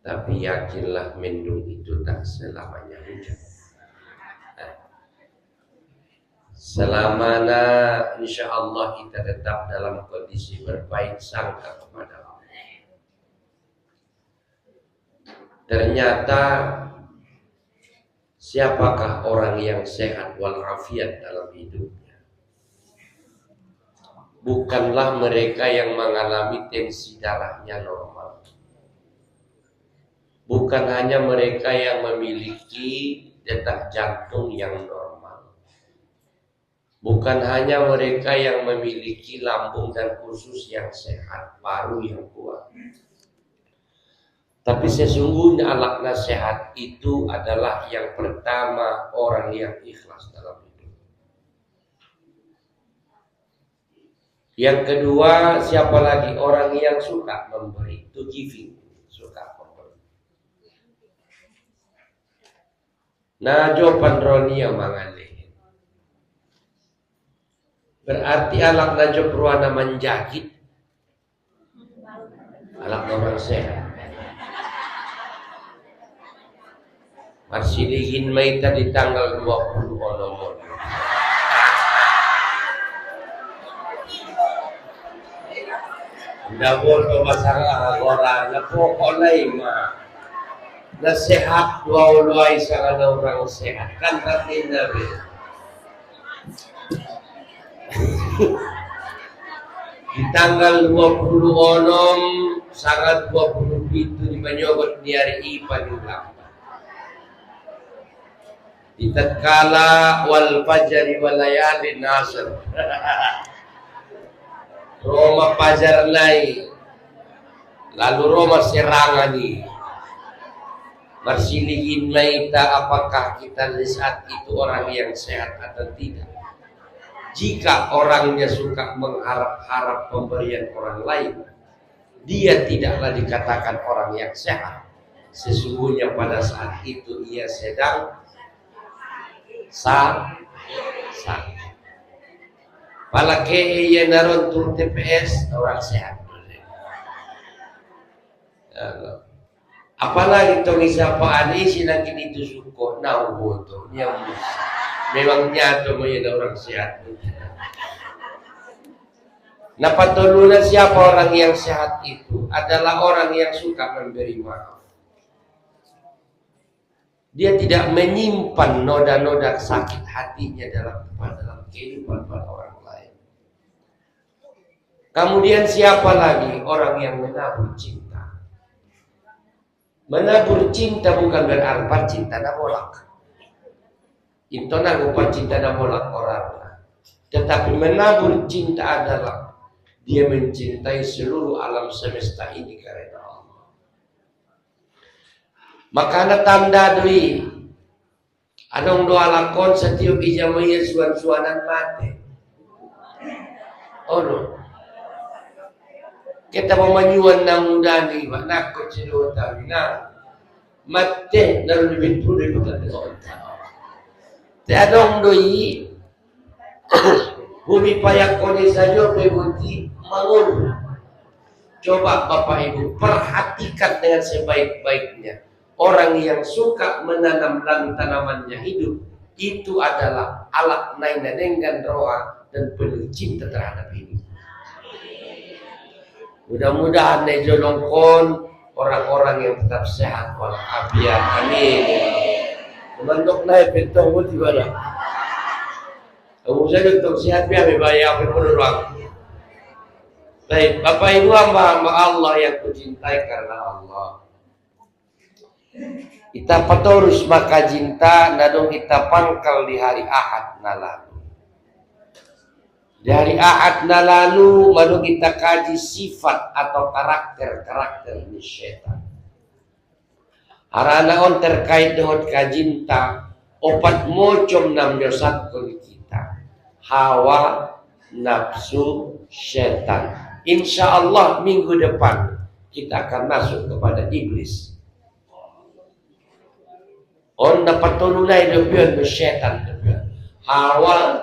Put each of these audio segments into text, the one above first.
Tapi yakinlah mendung itu tak selamanya hujan. Selamanya insya Allah kita tetap dalam kondisi berbaik sangka kepada Allah. Ternyata siapakah orang yang sehat walafiat dalam hidupnya? Bukanlah mereka yang mengalami tensi darahnya normal. Bukan hanya mereka yang memiliki detak jantung yang normal. Bukan hanya mereka yang memiliki lambung dan usus yang sehat, paru yang kuat. Tapi sesungguhnya alat nasihat itu adalah yang pertama orang yang ikhlas dalam hidup. Yang kedua, siapa lagi? Orang yang suka memberi, to giving, suka memberi. Najo pandronia mangalih. Berarti alat najo peruana menjahit. Alat orang sehat. Marsilihin maita di tanggal 20 nomor. Dabol to masalah orang na pokok lain mah. Nasehat dua-duai sa orang sehat kan ratin nabi. Di tanggal 26 sangat 27 di Banyogot ni hari Ipan ulang. Di tatkala wal fajri wal layali nasr. Roma pajar naik. Lalu Roma serangani. Marsilihin maita, apakah kita lihat itu orang yang sehat atau tidak? Jika orangnya suka mengharap-harap pemberian orang lain, dia tidaklah dikatakan orang yang sehat. Sesungguhnya pada saat itu ia sedang sakit. Palake ia naron tur TPS orang sehat. Apalagi tong isa pa ani sinakin itu suko na uboto niya memang nyato mo yan orang sehat. Napatulunan siapa orang yang sehat itu adalah orang yang suka memberi maaf. Dia tidak menyimpan noda-noda sakit hatinya dalam kehidupan pada orang lain. Kemudian siapa lagi? Orang yang menabur cinta. Menabur cinta bukan berarti cinta na bolak. Itu nagupan cinta na bolak orang. Tetapi menabur cinta adalah dia mencintai seluruh alam semesta ini karena Allah. Makanya tanda doi. Anong doa lakon setiap ijamaya suan-suanan mati. Oh no. Kita memanyuan na muda ni ba nakot sila tabi na mate na rulibit po rin magkakaroon. Tiadong doi humipayak ko ni sa iyo pebuti mangun. Coba Bapak Ibu perhatikan dengan sebaik-baiknya. Orang yang suka menanam tanamannya hidup itu adalah alat naina dengan roa dan penuh cinta terhadap hidup. Mudah-mudahan nejolongkon orang-orang yang tetap sehat walafiat. Amin. Memandok na epentong mo di ba na? Ang usa nagtong sehat biya may bayar pa po ruang. Baik, Bapak Ibu hamba Allah yang kucintai karena Allah. Kita patorus maka cinta nadong kita pangkal di hari Ahad na lalu. Di hari Ahad na lalu baru kita kaji sifat atau karakter ini setan. Haranaon terkait dengan kajinta opat mocom nam dosat kita. Hawa, nafsu, setan. Insya Allah minggu depan kita akan masuk kepada iblis. On dapat tunai debian setan debian. Hawa,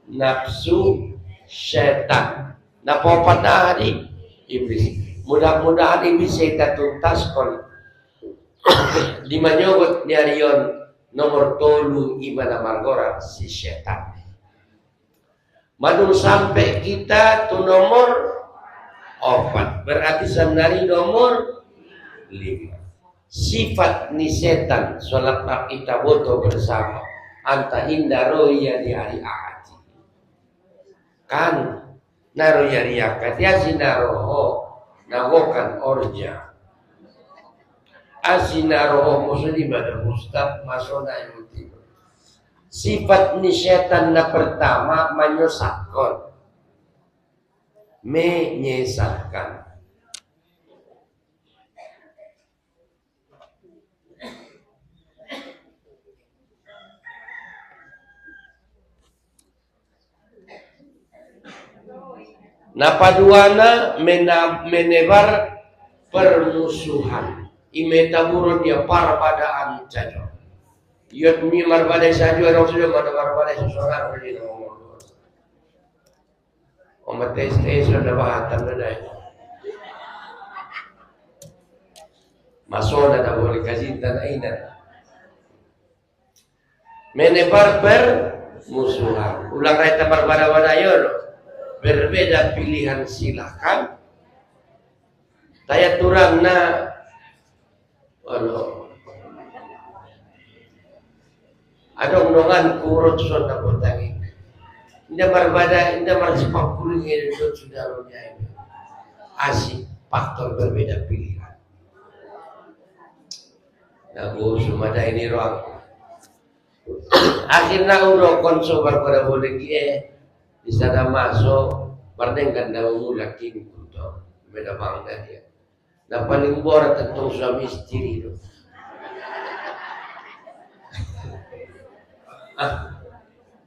nafsu, setan. Napopat na hari iblis. Mudah-mudahan iblis kita tuntaskan Di manyobot nyarion nomor tolu imana margora si setan. Madung sampai kita tu nomor 4, berarti sebenarnya nomor 5. Sifat ni setan sholat kita boto bersama anta indaro ya di hari ahad kan naro ya riakat ya sinaro nagokan orja asinaro maksudnya pada ustad masona itu. Sifat ni setan na pertama menyesatkan, menyesatkan. Napaduana menebar permusuhan. Imetaburon dia parpadaan saja. Ia mi marbadai saja orang sudah mana marbadai seseorang berdiri ngomong. Omat tes sudah bahatan berdai. Masuk dah boleh kasih dan aidan. Menebar permusuhan. Ulang raita marbada yo. Berbeda pilihan silakan. Taya turang na adong nongan kurut son na bertangi. Indah berbeda, indah mersipak kuling itu sudah rohnya ini. Asik faktor berbeda pilihan. Nabu sumada ini roh. Akhirnya udah konsobar pada boleh kie. Di sana masuk pernengkan dalam mulak kini untuk beda bangga dia. Nah paling borat tentang suami istri itu.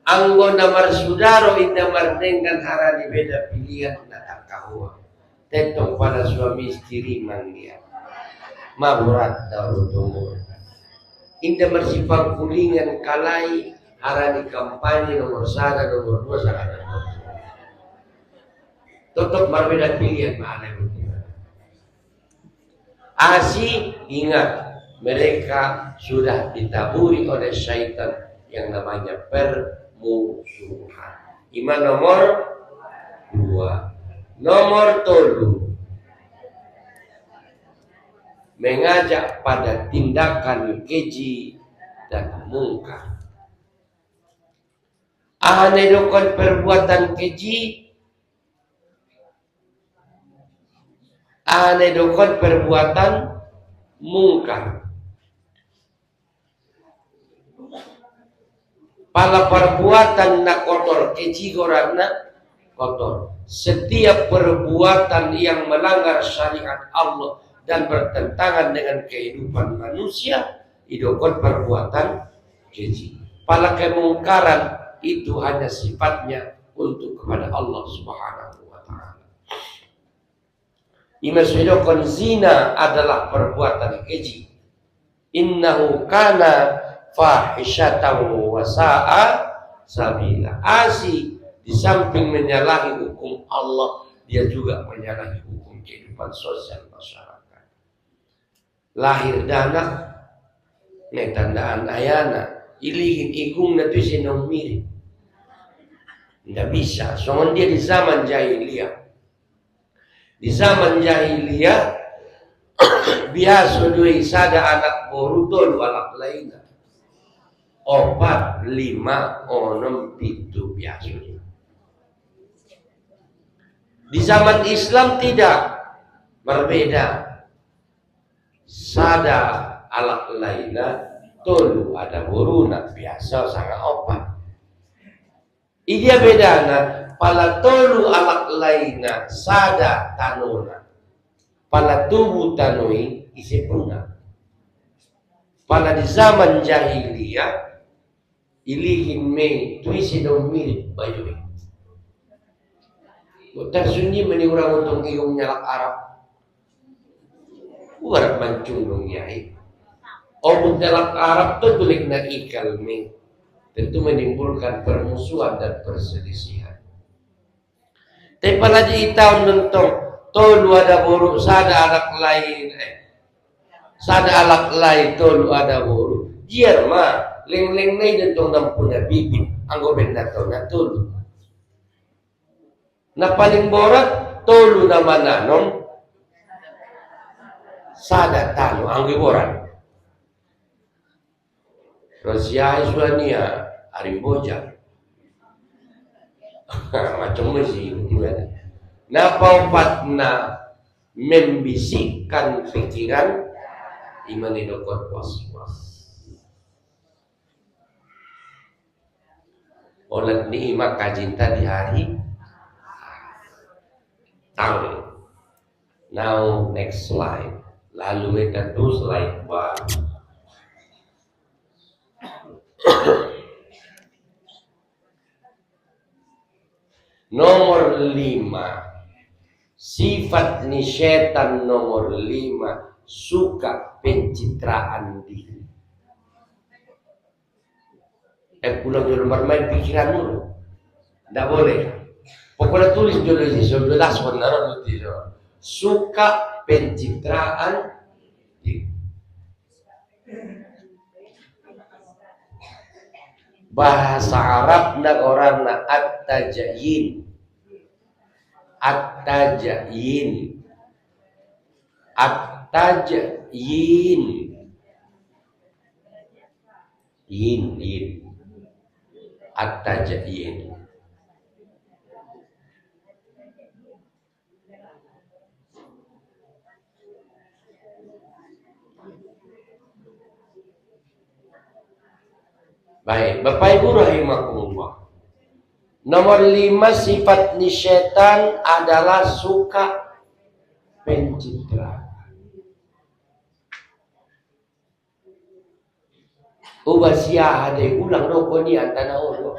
Anggona marsudaro indah mardengkan harani beda pilihan nak kahua. Tentang pada suami istri mang dia. Maburat daun tumur. Indah bersifat kulingan kalai harani kampanye nomor 1, nomor 2 sangat. Tetap berbeda pilihan mana Asi ingat mereka sudah ditaburi oleh syaitan yang namanya permusuhan. Iman nomor 2. Nomor 3 mengajak pada tindakan keji dan mungkar. Anedokon perbuatan keji, anedokon perbuatan mungkar. Pala perbuatan nak kotor, keji gorana kotor. Setiap perbuatan yang melanggar syariat Allah dan bertentangan dengan kehidupan manusia, idokon perbuatan keji. Pala kemungkaran itu hanya sifatnya untuk kepada Allah Subhanahu wa ta'ala. Imaswidokon zina adalah perbuatan keji. Innahu kana fahisyatan wa sa'a sabila. Asi di samping menyalahi hukum Allah, dia juga menyalahi hukum kehidupan sosial masyarakat. Lahir dana netandaan ayana ilihin igung na tu sinong mirip. Tidak bisa. Soalnya dia di zaman jahiliyah. Di zaman jahiliyah biasa dua sada anak borutol walak lainnya. 4, 5, 6, 7 biasa. Di zaman Islam tidak, berbeda. Sada alak lainnya tolu ada buruna biasa sangat 4. Ia bedana pala tolu alak laina sada tanona. Pala tubuh tanoi isi puna. Pala di zaman jahiliyah ilihin me tuisi dong mirip bayoi. Tersunyi meniurang untuk iyong nyalak Arab. Urat mancung dong yai. O nyalak Arab tu tulik na ikal me. Tentu menimbulkan permusuhan dan perselisihan. Tapi pada di tahun nentong tolu ada buruk sada anak lain Sada alak lai tolu ada bolu. Jiar ma leng-leng nai dentong dampuna bibit anggo benda tau na tolu. Na paling borat tolu na mananom sada tanu anggo borat. Terus ya Iswania Arimboja macam sih gimana? Napaupat na membisikkan pikiran iman idokot was-was. Oleh nikmat kajinta di hari tahu. Now next slide. Lalu kita tuh slide baru. Nomor 5. Sifat ni setan nomor 5 suka pencitraan diri. Pulang dulu bermain pikiran dulu. Tidak boleh. Pokoknya tulis dulu di sebelah sebenarnya itu. Suka pencitraan diri. Bahasa Arab na orang na at-tajayin. At-tajayin. At-tajayin. Yin. At-tajayin. Baik, Bapak Ibu rahimakumullah. Nomor 5 sifat ni setan adalah suka pencitraan. Ubasia ada ulang doko ni antara orang.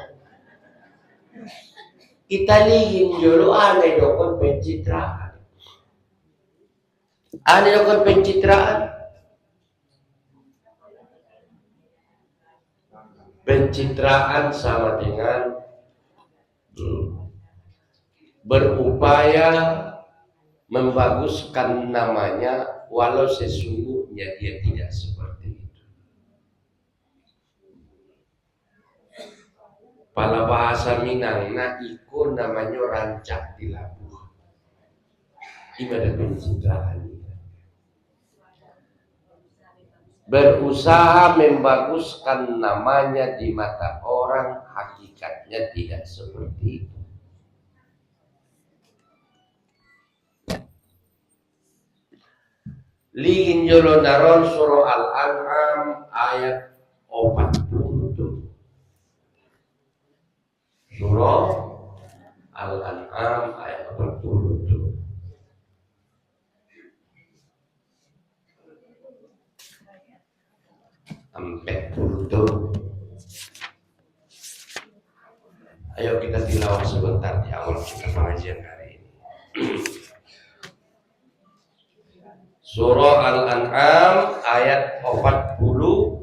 Kita lihin dulu ada doko pencitraan. Ada doko pencitraan. Pencitraan sama dengan berupaya membaguskan namanya walau sesungguhnya dia tidak seperti itu. Pada bahasa Minang na iko namanya rancak di labuh. Ini ada pencitraan. Berusaha membaguskan namanya di mata orang, hakikatnya tidak seperti itu. Lihin jolo naron surah Al-An'am ayat 40. Surah Al-An'am ayat 40. Sampai puluh. Ayo kita tilawah sebentar di awal kita pengajian hari ini. Surah Al-An'am ayat 40.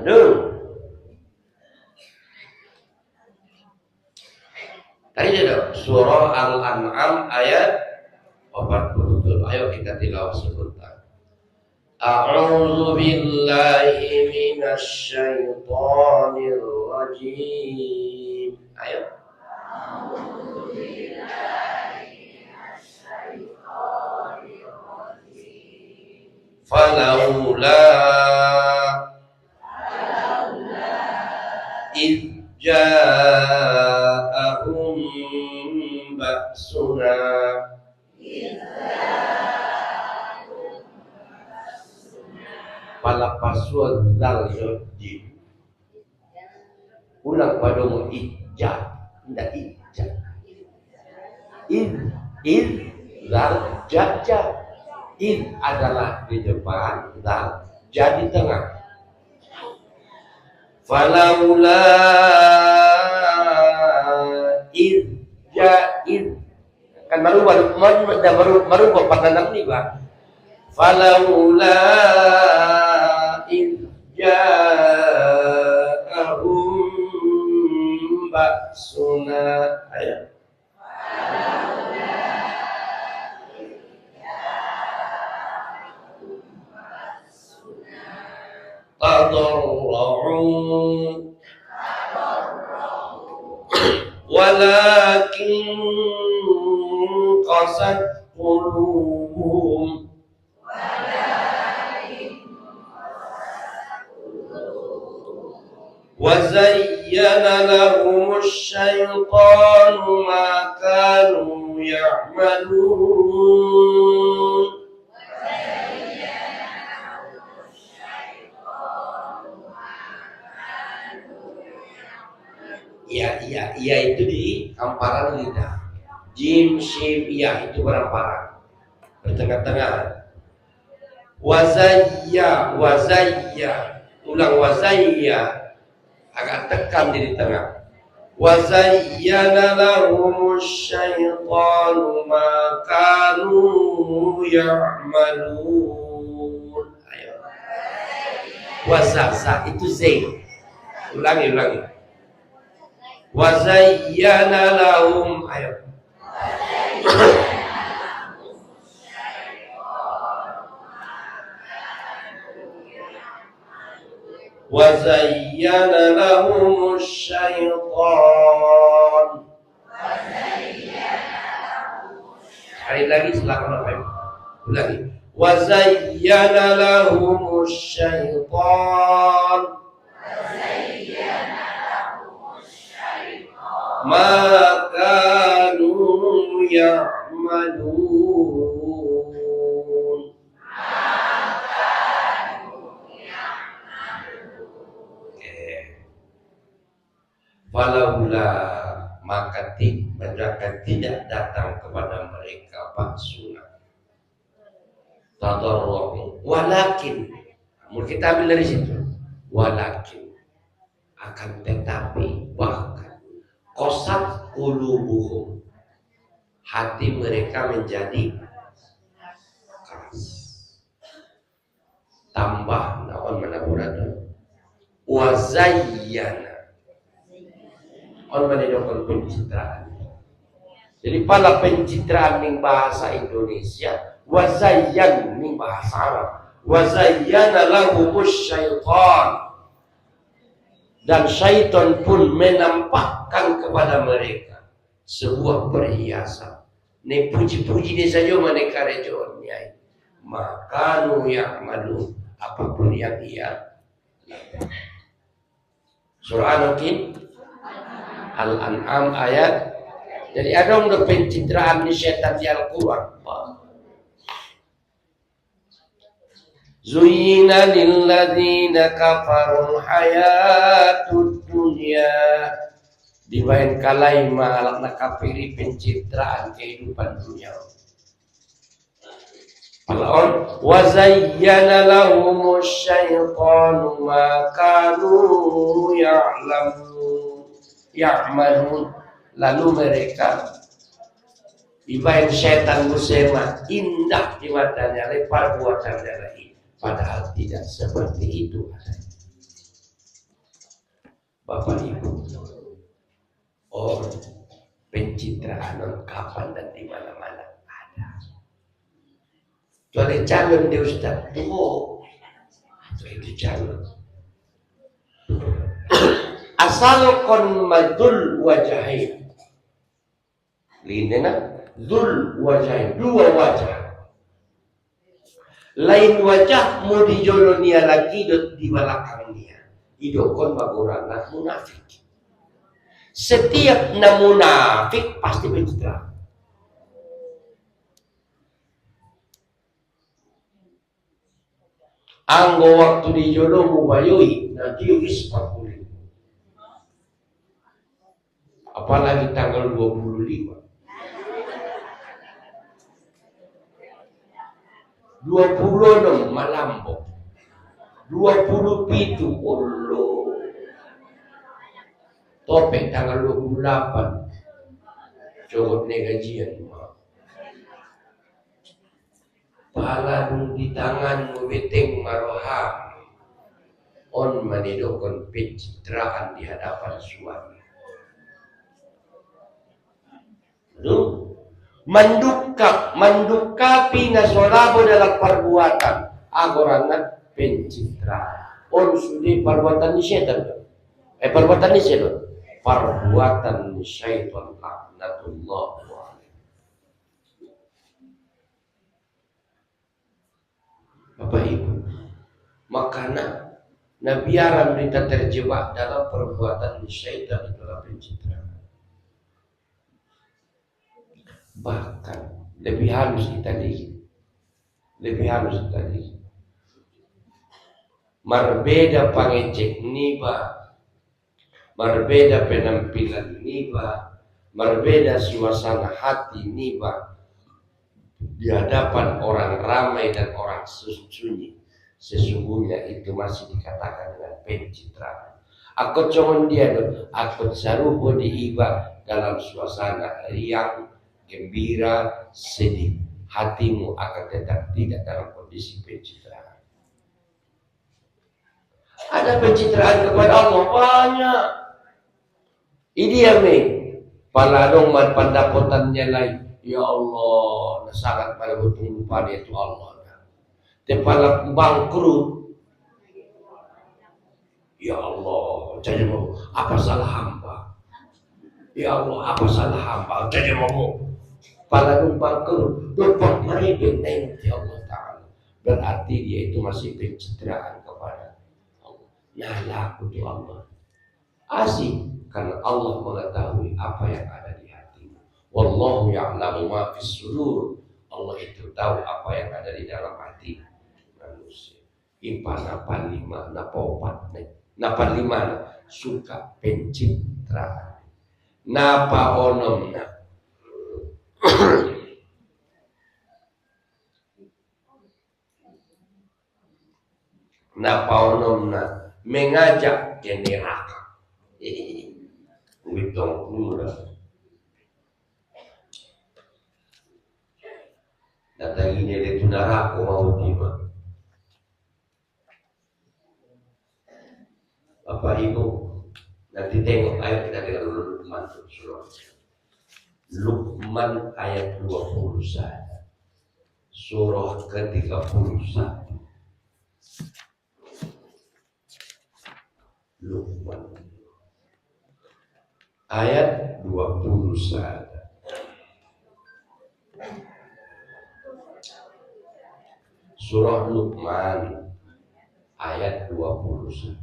Aduh. Tadi ada surah Al-An'am ayat 40. Ayo kita tilawah sebentar. A'udzu billahi minasy syaithanir rajim. Ayo. A'udzu billahi minasy syaithanir rajim. Falaula إذ جاءهم بأسنا palapaswa dal yojib ulang pada mu ijab tidak ijab id dal jajah id adalah di depan dal jadi tengah. Falaula id Kan merubah pandangan ni ba. Falaula in ja'ahum ba'suna. Ayo. Tadarra'u walakin qasat qulubuhum wa zayyana lahumus syaitanu ma kanu ya'malun. Ya itu di hamparan lidah. Jim, shim, ya itu beramparan bertengah-tengah. Wazayya, ulang wazayya, agak tekan di tengah. Wazayyana lahumus syaitanu ma kanu ya'malun. Ayo. Wazasa itu zain. Ulangi. Wazayyana lahum, ayo. Wazayyana lahumus syaitan. Sekali lagi silakan Bapak. Ulangi. Wazayyana lahumus syaitan. Maka ya'malun. Falaula maka tidak datang kepada mereka ba'suna. Tadarra'u walakin, kita ambil dari situ. Walakin, akan tetapi, bahkan qasat qulubuhum, hati mereka menjadi keras. Tambah naon manaburatul wa zayyana on menidokkan pencitraan. Jadi pada pencitraan ning bahasa Indonesia, wa zayyan ning bahasa Arab, wa zayyana lahumus syaitan. Dan syaitan pun menampakkan kepada mereka sebuah perhiasan. Ini puji-puji ni saja mereka rejonya. Maka ya'malun, apapun yang ia lakukan. Surah An-Nahl, Al-An'am ayat. Jadi ada untuk pencitraan di syaitan di Al-Quran. Zuyyina lilladzina kafarul hayatud dunya, dibain kalaima alakna kafiri pencitraan kehidupan dunia. Al-on wa zayyana lahumus syaitanu ma kanu ya'malun, lalu mereka dibain syaitan musema indah di matanya lepas buatan lagi. Padahal tidak seperti itu adanya. Bapak Ibu, pencitraan kapan dan di mana-mana ada. Kecuali calon dia Ustaz, itu calon. Asal kon madul wajahin, lindena dul wajahin, dua wajah. Lain wajah mau dijolonia lagi di belakangnya. Idokon bagurana munafik. Setiap munafik pasti pencitraan. Anggo waktu dijolo mubayoi nanti wis 40. Apalagi tanggal 25. 26 Malambok, 27 Ulu Topeng tanggal 28 Cogot nih gajian paladung di tangan beteng maroha on manidokon pencitraan di hadapan suami. Mendukapi nasolabo dalam perbuatan agorangan pencitraan. On sudi perbuatan ni syaitan. Perbuatan ni syaitan. Perbuatan ni syaitan laknatullah. Bapak Ibu, makanya biaran kita terjebak dalam perbuatan syaitan dalam pencitraan. Bahkan lebih halus kita lihat, Marbeda pangecek niba, marbeda penampilan niba, marbeda suasana hati niba di hadapan orang ramai dan orang sunyi. Sesungguhnya itu masih dikatakan dengan pencitraan. Aku cuman dia dong, aku sarupo diiba dalam suasana riang, gembira, sedih. Hatimu akan tetap tidak dalam kondisi pencitraan. Ada pencitraan kepada Allah banyak. Ini ya paladong man pendapatannya lain. Ya Allah, sangat pada betul pada itu Allah. Tepala bangkrut. Ya Allah, jadi mau apa salah hamba? Ya Allah, apa salah hamba? Jadi mau paladung bangkrut, dopak mereka nanti Allah Ta'ala. Berarti dia itu masih pencitraan kepada Allah. Nah, laku itu Allah. Asik, karena Allah mengetahui apa yang ada di hatimu. Wallahu ya'lamu ma fis sudur. Allah itu tahu apa yang ada di dalam hati manusia. Impa napa lima, napa opat, napa lima suka pencitraan. Napa onomna. Napa onomna mengajak ke neraka. Witong murah. Datang ini dari neraka mau tiba. Bapak Ibu, nanti tengok ayat kita dengan Luqman surah. Luqman ayat 21. Surah ke-31. Luqman ayat 21. Surah Luqman ayat 21.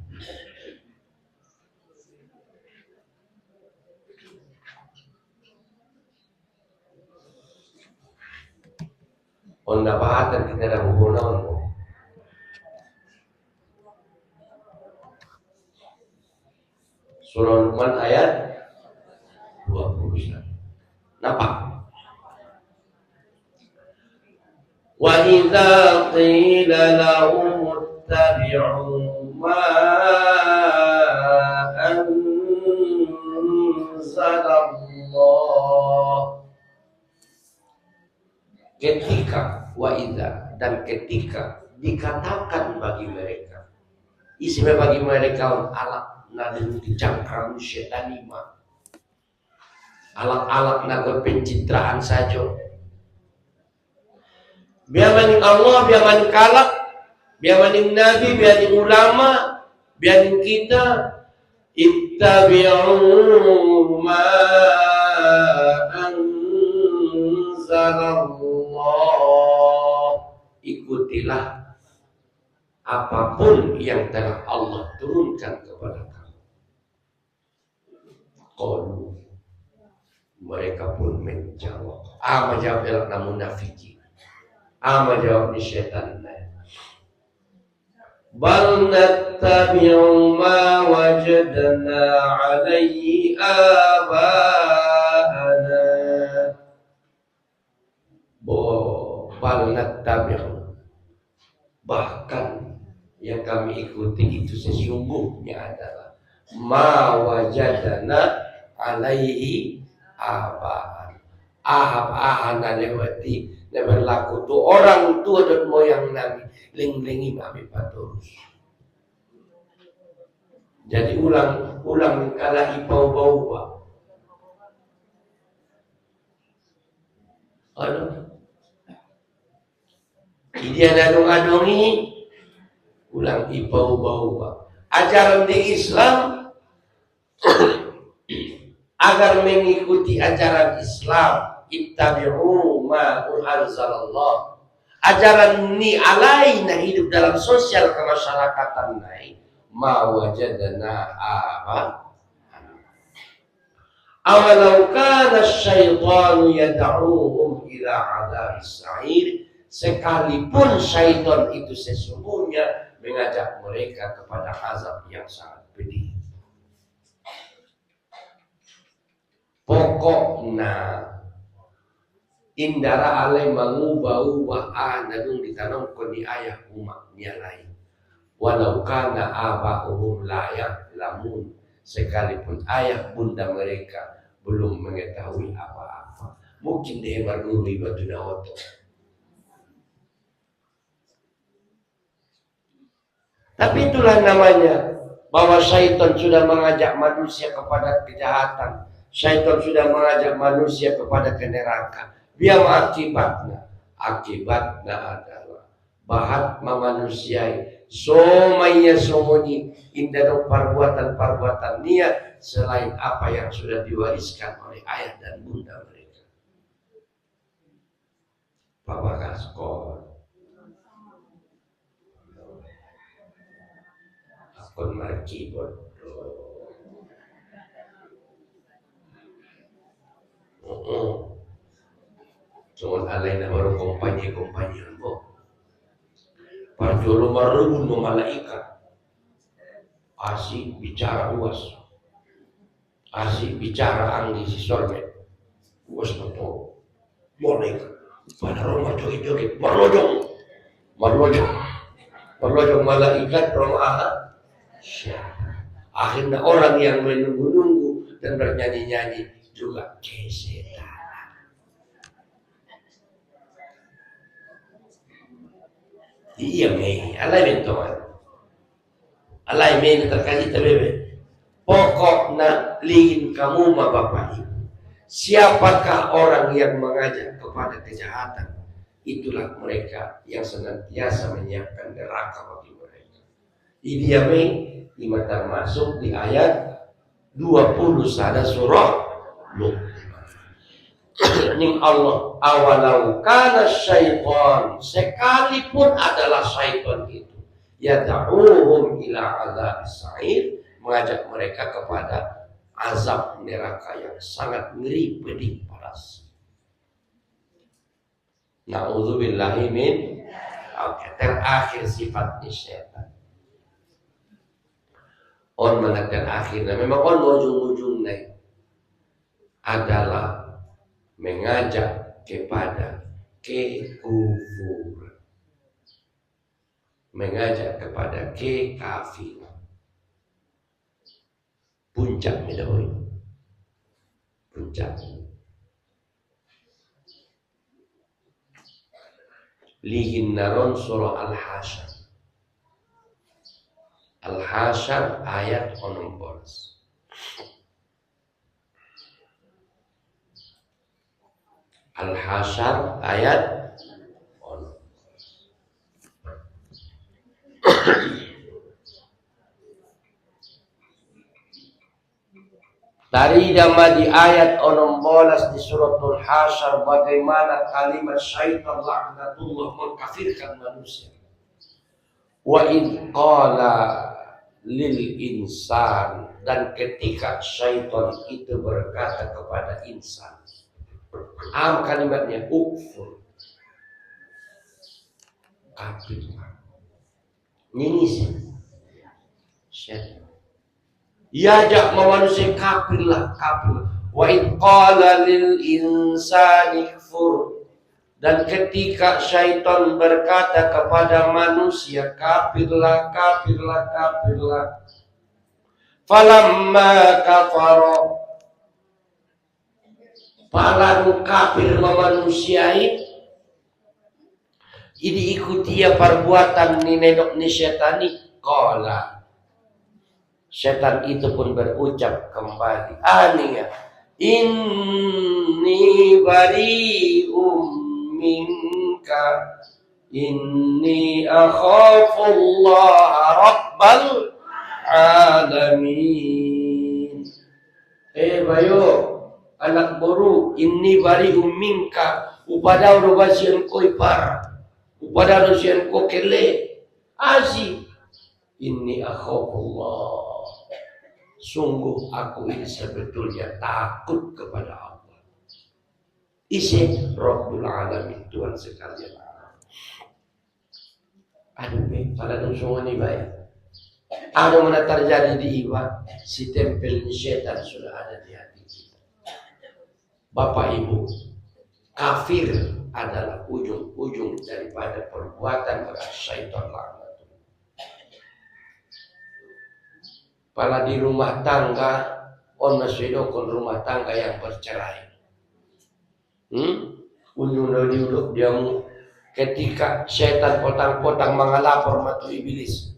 Onda bahatan kita dah hubungan. Surah Luqman ayat 21. Nampak? Wa idza qila lahum ittabi'u ma anzalallah. Ketika wa'idha dan ketika dikatakan bagi mereka, isme bagi mereka alat nadil dijangkau syaitanima, alat-alat naga pencitraan saja. Biar maning Allah, biar maning kalak, biar maning nabi, biar maning ulama, biar maning kita, ittabi'u ma anzalallah, ikutilah apapun yang telah Allah turunkan kepada kamu. Qalu, mereka pun menjawab. Menjawab adalah munafiki. Menjawab ni syaitan. Bal nattabi'u ma wajadna 'alaihi aba'ana. Bal nattabi'u, bahkan yang kami ikuti itu sesungguhnya adalah ma wajadna 'alaihi aba'ana, ahana lewati na berlaku tu orang tua dan moyang nami ling-lingi kami paturus. Jadi ulang kala ipau-bau ba. Ano? Dia adong-adongi ulang ipau-bau ba. Ajaran di Islam agar mengikuti ajaran Islam, ittabi'u ma anzalallah. Ajaran ni alaina hidup dalam sosial kemasyarakatan naik ma wajadna apa. Awalau kana syaitanu yad'uhum ila adzabis sa'ir, sekalipun syaitan itu sesungguhnya mengajak mereka kepada azab yang sangat pedih. Pokoknya indara alai mengubah-ubah anadung ditanamkan di ayah umatnya lain. Walau kana aba'uhum layak lamun, sekalipun ayah bunda mereka belum mengetahui apa-apa. Mungkin dia berduri batu nawato. Tapi itulah namanya bahwa syaitan sudah mengajak manusia kepada kejahatan. Syaitan sudah mengajak manusia kepada neraka. Biar akibatnya adalah bahat memanusiai somaya somoni indah perbuatan niat selain apa yang sudah diwariskan oleh ayah dan bunda mereka. Bapak Kaskon, akun markibot. Soal alay na baru kumpanya mo. Parjolo marungun mo malaikat. Asik bicara luas. Asik bicara anggi si sormet. Luas betul. Malaikat. Pada rumah joget-joget. Marlojong malaikat rumah. Akhirnya orang yang menunggu-nunggu dan bernyanyi-nyanyi juga kesetan. Iya mei, alay bentuan. Alay mei na terkait bebe. Pokoknya lingin kamu ma bapak ibu. Siapakah orang yang mengajak kepada kejahatan? Itulah mereka yang senantiasa menyiapkan neraka bagi mereka. Iya mei, lima termasuk di ayat 21 surah Luqman. Ning Allah awalau kana syaitan, sekalipun adalah syaitan itu yad'uhum ila adzabis sa'ir, mengajak mereka kepada azab neraka yang sangat ngeri pedih panas. Na'udzubillahi min. Oke, terakhir sifatnya syaitan. On mana terakhirnya memang on ujung-ujungnya adalah mengajak kepada kekufuran, mengajak kepada kekafiran. Puncak medawai, puncak. Lihin naron surah Al-Hasyr. Al-Hasyr ayat 16. Al-Hasyr ayat 16. Tadi di ayat 16 di suratul Hasyr bagaimana kalimat syaitan laknatullah mengkafirkan manusia. Wa in qala lil insan, dan ketika syaitan itu berkata kepada insan. Kalimatnya ukfur, kafir. Ini sih syaitan. Yajak manusia kafirlah. Wa in qala lil insani kfur, dan ketika syaitan berkata kepada manusia kafirlah. Falamma kafara, Palanu kafir memanusiai ini ikuti ya perbuatan ni nenok ni syetani. Qala, setan itu pun berucap kembali, aniya, inni bari'um minka inni akhafullah rabbal alamin. Bayo anak boru, inni bari'um minka, upada urubasian ko ipar, upada urubasian ko kele asi, inni akhafullah, sungguh aku ini sebetulnya takut kepada Allah. Isi Rabbul Alamin, Tuhan sekalian. Aduh, pada nusungan ini baik. Ada mana terjadi di Iwa, si tempel syaitan sudah ada di hati kita. Bapak Ibu, kafir adalah ujung-ujung daripada perbuatan syaitan laknat. Pala di rumah tangga, on maswedokon rumah tangga yang bercerai. Unyu-unyu diamu ketika setan potang-potang mengalapor matu iblis.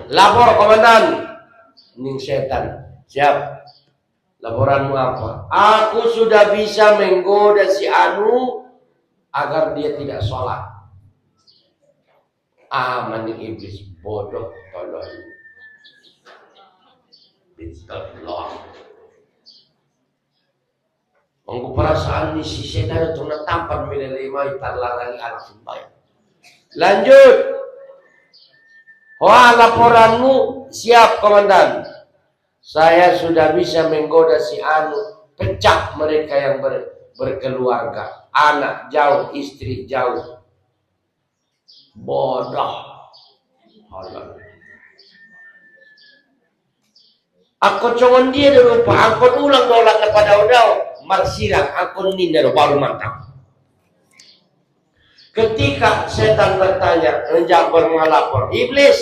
Lapor komandan, ning setan. Siap. Laporanmu apa? Aku sudah bisa menggoda si Anu agar dia tidak sholat. Maning iblis bodoh tolong. Bismillah. Mengku perasaan ni si setan itu natampan menerima tarlarangi anak sembahyang. Lanjut. Wah, laporanmu siap komandan. Saya sudah bisa menggoda si Anu, pecah mereka yang berkeluarga, anak jauh, istri jauh. Bodoh. Allah. Aku cuman dia dulu Pak, aku ulang dolak kepada udau, marsirang aku ninda baru mantap. Ketika setan bertanya, menjawab mengalapor, iblis,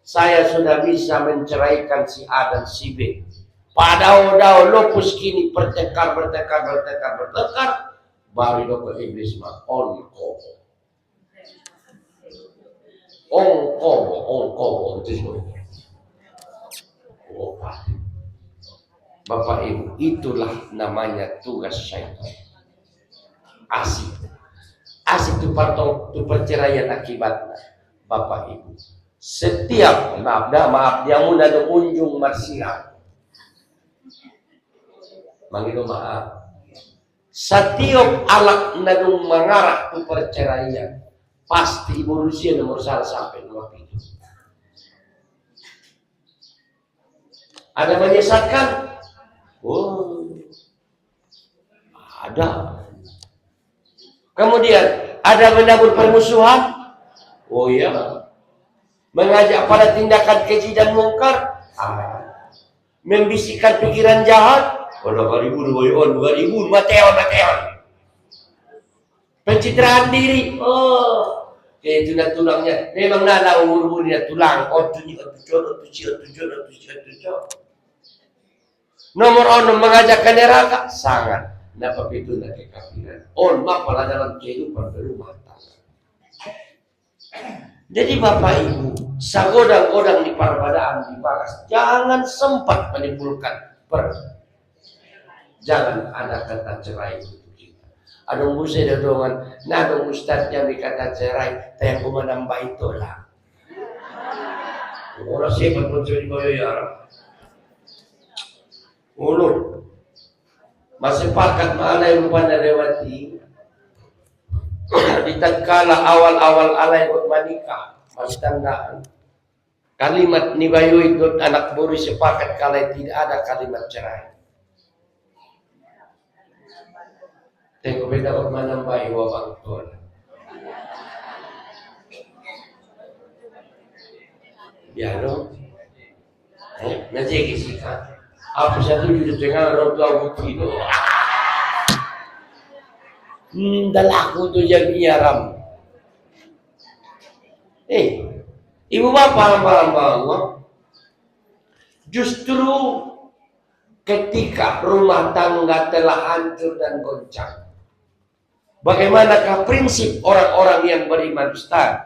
saya sudah bisa menceraikan si A dan si B. Pada udau lupus kini bertekar, baru dokter iblis mah ongkobo itu. Bapak Ibu, itulah namanya tugas syaitan. Asik itu perceraian akibatnya. Bapak Ibu, setiap maaf dia mudah unjung marsiram. Manggil maaf. Setiap alat nadung mengarah ke perceraian, pasti ibu Rusia nomor 1 sampai 2 itu. Ada menyesatkan? Oh, ada. Kemudian ada menabur permusuhan? Oh iya. Mengajak pada tindakan keji dan mungkar? Membisikkan pikiran jahat? Kalau 2000 mateon. Pencitraan diri? Oh, kayak tulangnya. Memang nala umur-umurnya tulang. Tujuh. Nomor 6 mengajak ke neraka, sangat. Dapat itu nak kekafiran. Malah dalam kehidupan berumah tangga. Jadi Bapak Ibu, sagodang-godang di perbedaan dibahas. Jangan sempat menimbulkan jangan ada kata cerai untuk kita. Ada musik dodongan, nado ustadznya kata cerai, tayang kumanamba itulah. Orang siapa pun curi koyoyar. Mulut masih pakat malay rupanya lewati ditakala awal-awal alay menikah masih tandaan kalimat ni bayu itu anak buri sepakat kalau tidak ada kalimat cerai. Tengok beda menambahi wabang Tuhan. Ya dong. Nanti kisah. Apa satu di tengah orang tua bukti itu. Dalaku tu yang iaram. Ibu bapak hamba Allah, justru ketika rumah tangga telah hancur dan goncang. Bagaimanakah prinsip orang-orang yang beriman, Ustaz?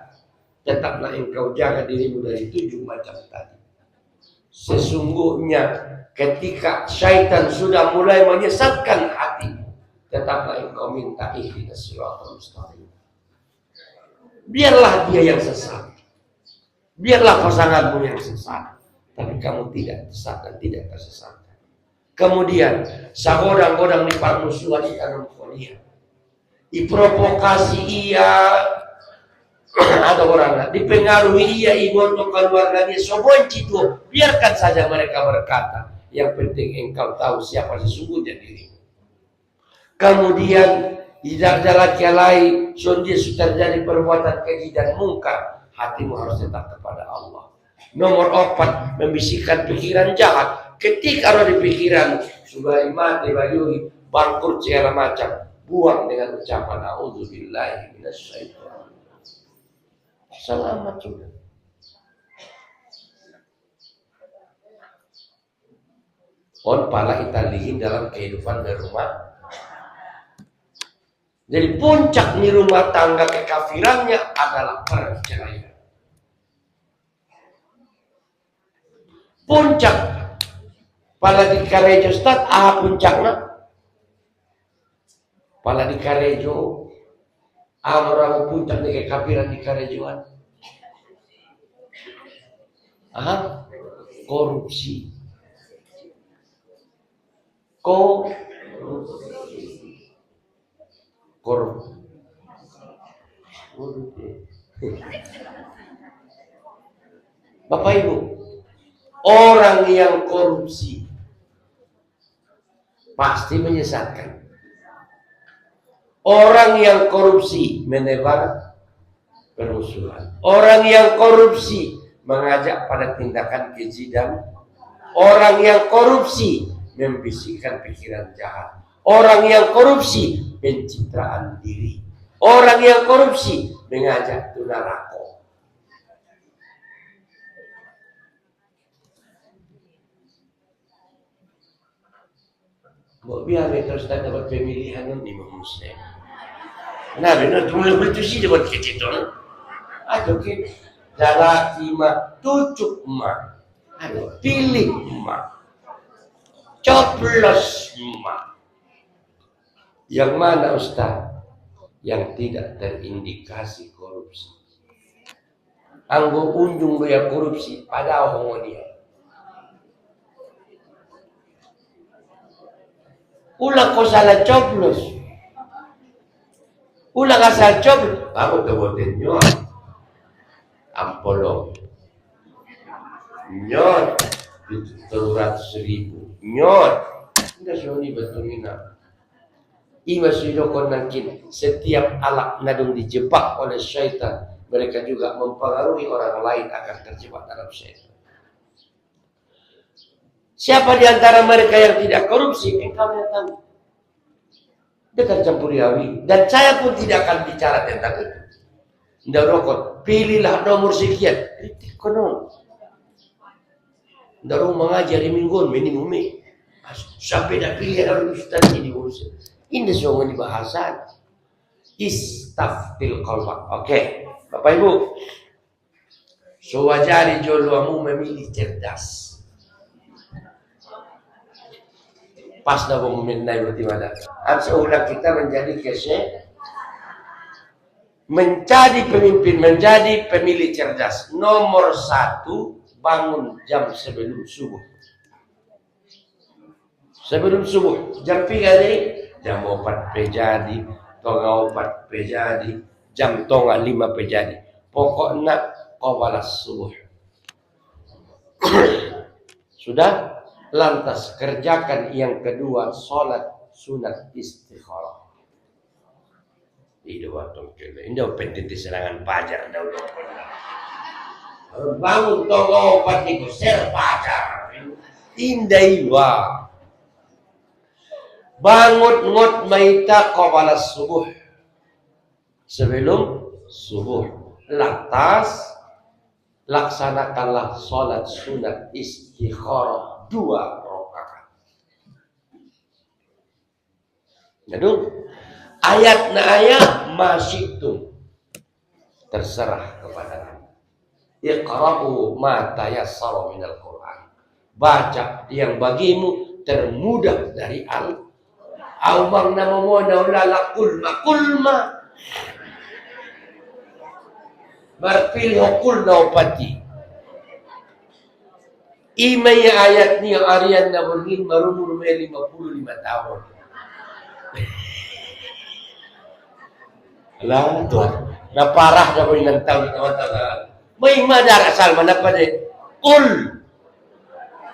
Tetaplah engkau jaga dirimu dari 7 macam tadi. Sesungguhnya ketika syaitan sudah mulai menyesatkan hati, tetaplah engkau minta ihdinas siratal mustaqim. Biarlah dia yang sesat, biarlah pasanganmu yang sesat, tapi kamu tidak sesat dan tidak tersesat. Kemudian sagodang-godang di permusuhan ikan diprovokasi ia ada orang dipengaruhi ia ibu untuk keluarganya sobonci itu, biarkan saja mereka berkata, yang penting engkau tahu siapa sesungguhnya dirimu. Kemudian tidak jalan lain, dia sudah terjadi perbuatan keji dan mungkar, hatimu harus tetap kepada Allah. Nomor 4, membisikkan pikiran jahat. Ketika ada di pikiran sudah mati bayui bangkrut segala macam, buang dengan ucapan a'udzubillahi minasyaitonir rajim. Selamat sudah. Pala italihin dalam kehidupan di rumah. Jadi puncak di rumah tangga kekafirannya adalah perceraian. Puncak pala di karejo Ustaz, puncaknya pala di karejo orang puncak di kekafiran di karejoan. Korupsi. Bapak Ibu, orang yang korupsi pasti menyesatkan. Orang yang korupsi menebar permusuhan. Orang yang korupsi mengajak pada tindakan keji dan orang yang korupsi membisikkan pikiran jahat. Orang yang korupsi pencitraan diri. Orang yang korupsi mengajak tunarako. Mau biar terus dapat pemilihan di Muslim. Nah, benar mulai bertusi dapat kecil. Aduh kita jalaki mah, tucuk mah, aduh pilih mah, coblos mah. Yang mana Ustaz? Yang tidak terindikasi korupsi. Anggo unjung doya korupsi pada hongo dia. Ulang ko salah coblos. Ulang ka salah coblos. Kamu kebutin nyo. Ampolong. Nyon. 300.000. Nyon. Tidak suni betulina. Ima sidokon nangkin. Setiap alak nadung dijebak oleh syaitan. Mereka juga mempengaruhi orang lain agar terjebak dalam syaitan. Siapa di antara mereka yang tidak korupsi? Engkau yang tahu. Dekat campuriawi. Dan saya pun tidak akan bicara tentang itu. Tidak rokok. Pilihlah nomor sekian. Kritik konon. Tidak mengajari mingguan minimumi. Sampai dah pilih orang ustaz ini urusan. Ini semua di bahasan. Istaftil qalbak. Oke. Bapak Ibu. Sewajari jodohmu memilih cerdas. Pas dah memintai berarti mana? Ulang kita menjadi menjadi pemimpin, menjadi pemilih cerdas. Nomor 1, bangun jam sebelum subuh. Sebelum subuh, jam 3 jadi, jam 4 pejadi, tonga 4 pejadi, jam tonga 5 pejadi. Pokoknya kau balas subuh. Sudah? Lantas kerjakan yang kedua, sholat sunat istikharah. Ini waktu kena. Ini penting diserangan pajar. Bangun toko patiku ser pajar. Indai wa. Bangun ngot maita qabala subuh. Sebelum subuh. Lantas laksanakanlah sholat sunat istikharah 2 rakaat. Jadi ayat na ayat masyitum, terserah kepada Anda. Iqra'u ma tayassara minal Qur'an. Baca yang bagimu termudah dari Al. Awang nama mo naulala kulma. Berpilih kulna upati. Imay ayat ni ang arian na bergin marumur may 55 tahun. Alam Tuhan, na parah na ko ilang taon kawan-kawan. May madara salma na pa de. Kul.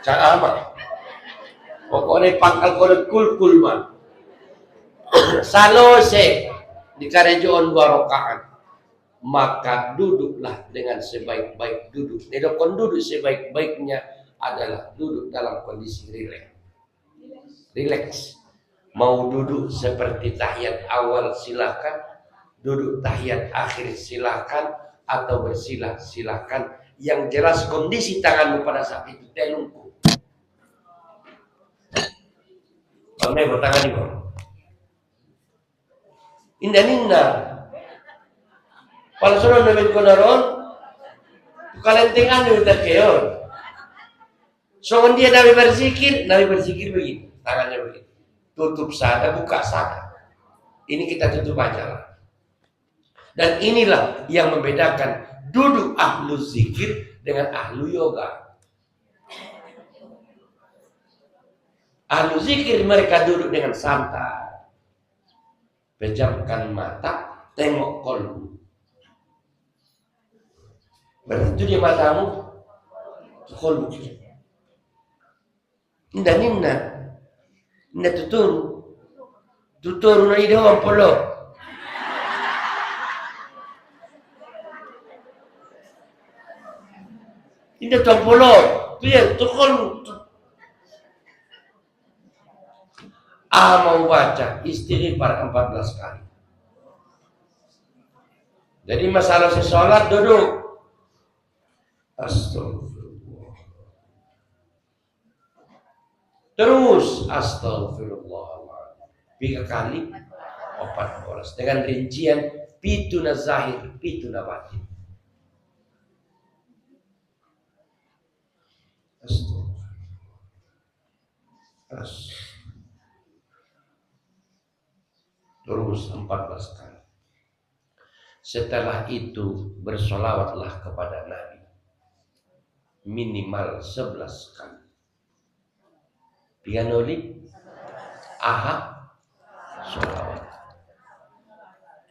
Sa ama. Pokoknya pangkal kul man. Salose di karejoon 2 rakaat. Maka duduklah dengan sebaik-baik duduk. Nedokon duduk sebaik-baiknya adalah duduk dalam kondisi rileks. Mau duduk seperti tahiyat awal silakan, duduk tahiyat akhir silakan, atau bersila silakan. Yang jelas kondisi tanganmu pada saat itu telungkup. Pernah bertangan di bawah. Indah. Kalau sudah nabi konaron, kalentingan udah keon. So dia nabi berzikir begini, tangannya begini. Tutup sada, buka sada. Ini kita tutup aja lah. Dan inilah yang membedakan duduk ahlu zikir dengan ahlu yoga. Ahlu zikir mereka duduk dengan santai. Pejamkan mata, tengok kolbu. Berarti itu dia matamu, kolbu. Indah. Tuturu na ide ang polo. Indah tu ang polo. Tu ya, tu kolbu. Mau baca istighfar 14 kali. Jadi masalah sholat duduk. Astagfirullah. Terus astagfirullahaladzim. 3 kali 14 dengan rincian pituna zahir, pituna batin. Terus 14 kali. Setelah itu bersolawatlah kepada Nabi minimal 11 kali. Pianoli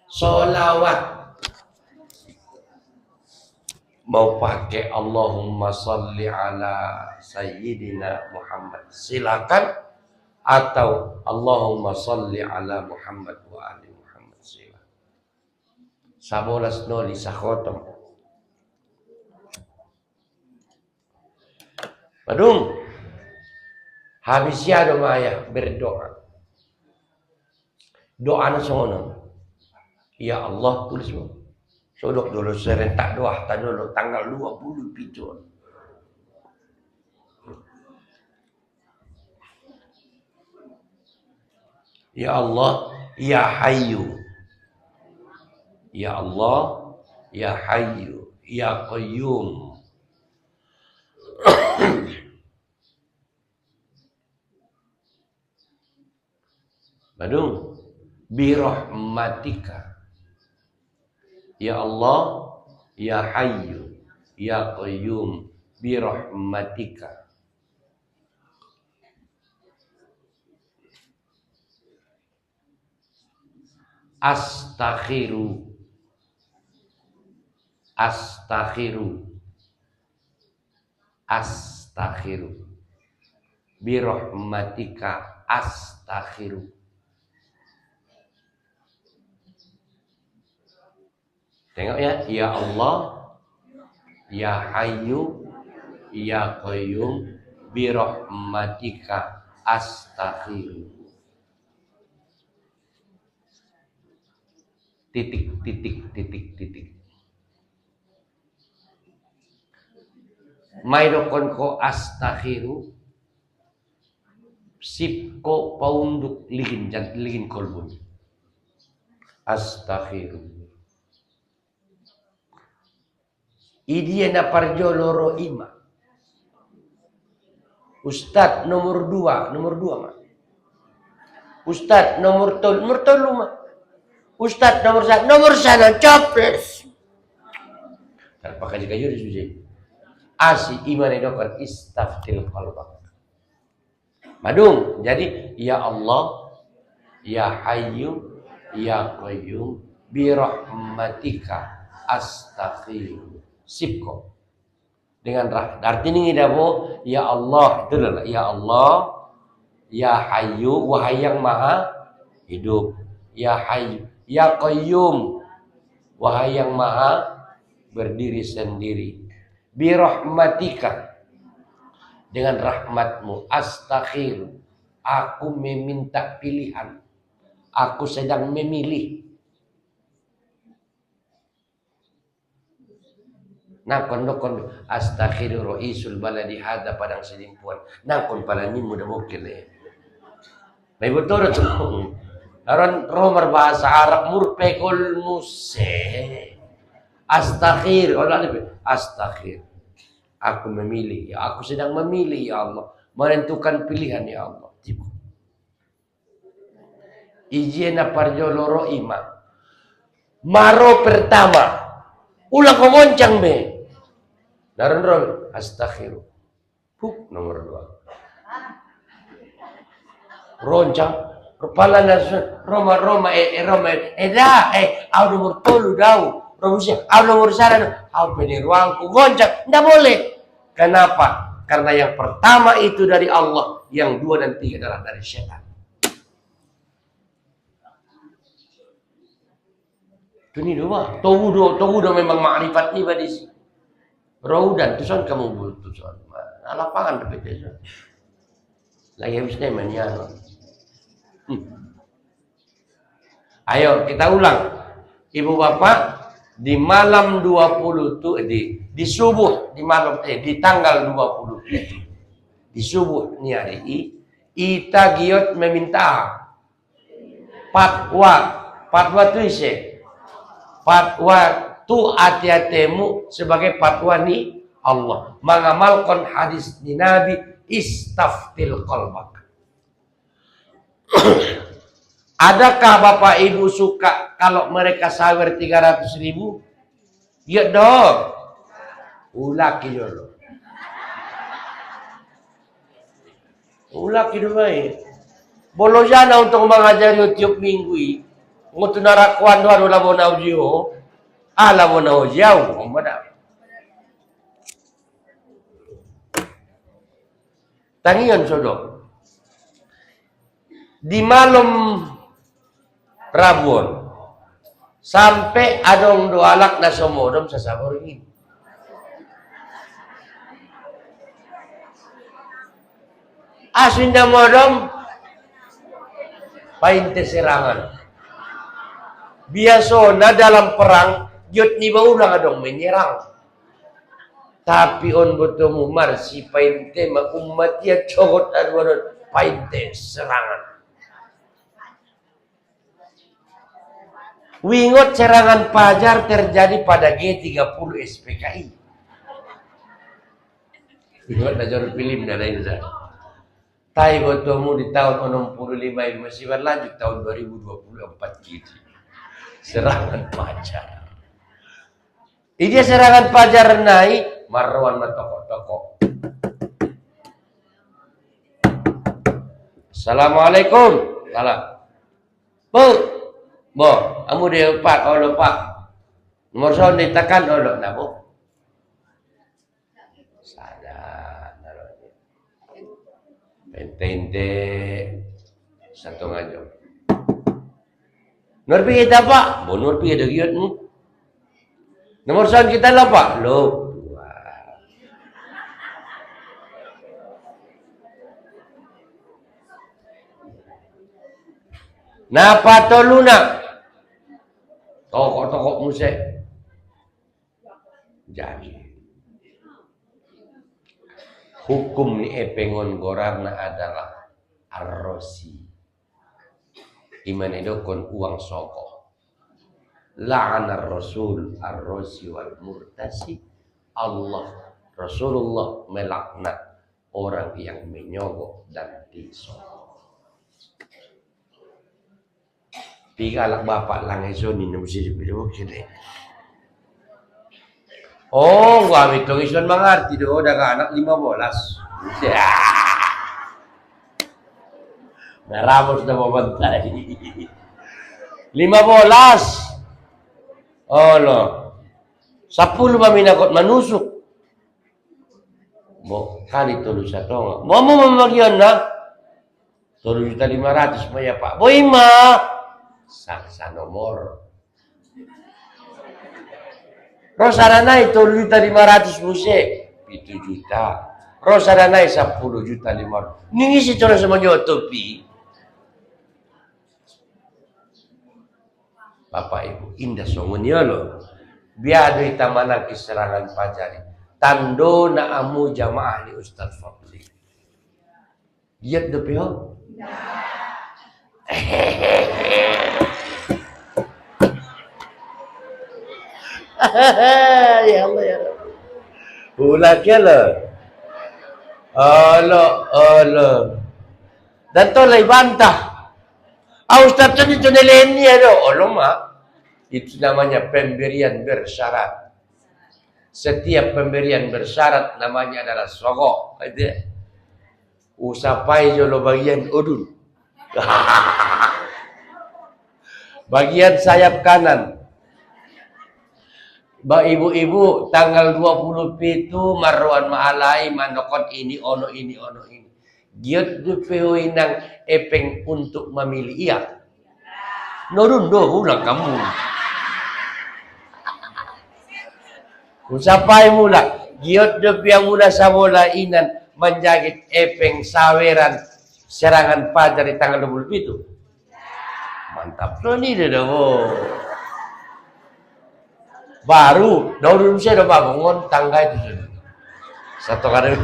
solawat. Mau pakai Allahumma salli ala Sayyidina Muhammad silakan, atau Allahumma salli ala Muhammad wa ali Muhammad silakan. 11 noli sakhotom. Padung habis ya domaya berdoa. Doa na sono. Ya Allah tulis mo. Sodok dulu serentak doa dulu tanggal 27. Ya Allah, ya Hayyu. Ya Allah, ya Hayyu, ya Qayyum. Badung, birahmatika. Ya Allah, ya Hayyu, ya Qayyum, birahmatika. Astakhiru birahmatika astakhiru. Tengok ya Allah, ya Hayyu, ya Qayyum, birahmatika astakhiru. Titik. Maidokon ko astakhiru Sipko paunduk ligin kolbun. Astaghfirullah. Idia na parjo loro ima. Ustad nomor dua mah. Ustad nomor tolu mah. Ustad nomor sana coples. Terpakai jika yuri suji. Asi iman edokon istaftil qalbak. Madung, jadi ya Allah, ya Hayyu, ya Qayyum, bi rahmatika astaghfiru. Sipko. Dengan artinya ini dabo, ya Allah, itu adalah ya Allah, ya Hayyu, wahai yang maha hidup. Ya Hayyu, ya Qayyum, wahai yang maha berdiri sendiri. Bi rahmatika, dengan rahmatmu, astaghfir, aku meminta pilihan, aku sedang memilih. Nah kondo astaghfiru roisul baladi hada padang sedimpuan. Nah kon palani muda mungkin ya. Nah betul tuh. Aron romer bahasa Arab murpekol muse. Astaghfir, astaghfir. Aku memilih, ya aku sedang memilih ya Allah, menentukan pilihan ya Allah. Ijena parjo loro ima. Maro pertama, ulang ngoncang be. Naron astaghfiru. Puk nomor 2. Roncang kepala nasun Roma au nomor 3 dau. Romusya au nomor 1 au peniruangku goncang. Ndak boleh. Kenapa? Karena yang pertama itu dari Allah, yang 2 dan 3 adalah dari setan. Ini dua, tahu memang makrifat ni badis. Raudan tusan kamu butuh tusan. Lapangan tapi tusan. Lagi habisnya menyan. Ayo kita ulang. Ibu bapak, di malam 20 tuh di subuh di malam di tanggal 20 di subuh ni hari ita giot meminta fatwa tu ise fatwa tu hati-hatimu sebagai fatwa ni Allah mengamalkan hadis ni Nabi istaftil qalbak. Adakah Bapak Ibu suka kalau mereka sawer 300.000? Ya dong. Ulaki dulu. Ulaki dulu baik. Bolo jana untuk mengajari tiap minggu ini. Ngutu narakuan doa doa bonau jiho. Ala bonau jauh. Tangian sodok. Di malam Rabuan sampai adong doalak na somodom sa sabor ini. Asin na modom painte serangan. Biasa na dalam perang yot ni baulang adong menyerang. Tapi on botomu marsi painte ma umat ya cogot adwan painte serangan. Wingot serangan Fajar terjadi pada G30 SPKI. Wingot na jauh film na lain sa. Tayo botomu di tahun 65 masih berlanjut tahun 2024 gitu. Serangan Fajar. Ini serangan Fajar naik Marwan matoko-toko. Assalamualaikum. Salam. Bo, amu dia pak, olo pak. Nomor soal ditekan olo nabo. Sadar, Pentente satu ngajong. Nur pi kita pak, bo nur pi ada giatmu. Nomor soal kita lah pak, lo. Napa toluna? Toko-toko musik. Jadi hukum ni epengon gorarna adalah Ar-Rosi. Iman itu kon uang soko. La'anar Rasul ar-Rosi wal murtasi. Allah Rasulullah melaknat orang yang menyogok dan disogok. Pigalak bapak lang ison ni mesti dipilih sini. Oh, gua itu ison mengerti do udah ke anak 15. Ya. Meramos na mabantai. 15. Oh no. 10 ba minakot manusuk. Mo kali tulo sa tonga. Mo mamagyan na. 3.500 maya pa. Boy ma. Sa nomor. Rosaranay 3.500 musik. 7 juta. Rosaranay 10 juta 5. Ningisi ito na sa mga topi. Bapak Ibu, indah songon yolo. Biado itamanang kiserangan pajari. Tando na amu jamaah ni Ustaz Fadli. Giat do piho? Ya Allah ya Rabbi. Ulaknya lah. Allah. Dan to lay bantah. Ustaz itu nilainya do. Allah mah. Itu namanya pemberian bersyarat. Setiap pemberian bersyarat namanya adalah sogok. Usapai jolo bagian udun. Bagian sayap kanan. Ba ibu-ibu tanggal 27 Marwan maalai manokon ini ono ini. Giot dupeo inang epeng untuk memilih iya. Norun do ulang kamu. Usapai mula giot dupeo mula sa bola inan menjagit epeng saweran serangan fajar di tanggal 27. Mantap lo nih dah. Baru daun saya udah bangun tangga itu satu kali.